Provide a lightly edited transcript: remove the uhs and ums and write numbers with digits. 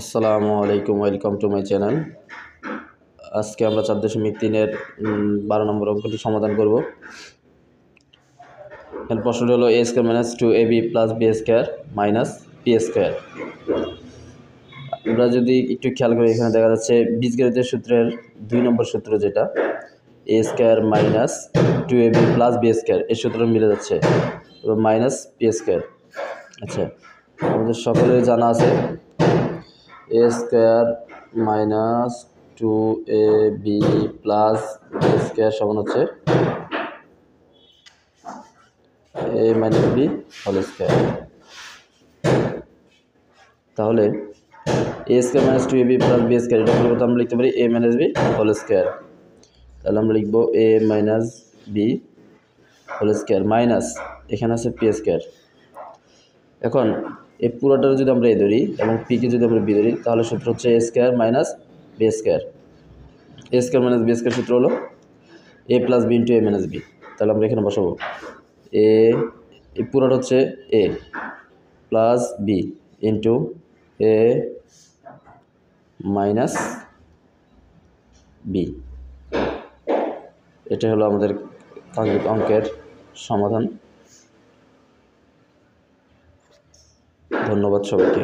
আসসালামু আলাইকুম, welcome to my channel. আজকে আমরা 4.3-এর 12 নম্বর অঙ্কটি সমাধান করব। এর প্রশ্নটি হলো a square minus 2ab plus b square minus p square. আমরা যদি একটু খেয়াল করি, এখানে দেখা যাচ্ছে বীজগণিতের সূত্রের 2 নম্বর সূত্র, যেটা a square minus 2ab plus b square, এই সূত্র মিলে যাচ্ছে এবং মাইনাস p স্কয়ার। আচ্ছা, আমাদের সকলের জানা আছে a square minus 2ab plus b square সমান হচ্ছে a minus b whole square. তাহলে a square minus 2ab plus b square, এটা পরিবর্তে আমরা লিখতে পারি a minus b whole square. তাহলে আমরা লিখব a minus b whole square minus, এখানে আছে p স্কয়ার। এখন এই পুরোটা যদি আমরা a ধরি এবং p কে যদি আমরা b ধরি, তাহলে সূত্র হচ্ছে a square minus b square. a square minus b square সূত্র হলো a plus b into a minus b। তাহলে আমরা এখানে বসাবো a, এই পুরোটা হচ্ছে a plus b into a minus b। এটা হলো আমাদের অঙ্কের সমাধান। ধন্যবাদ সবাইকে।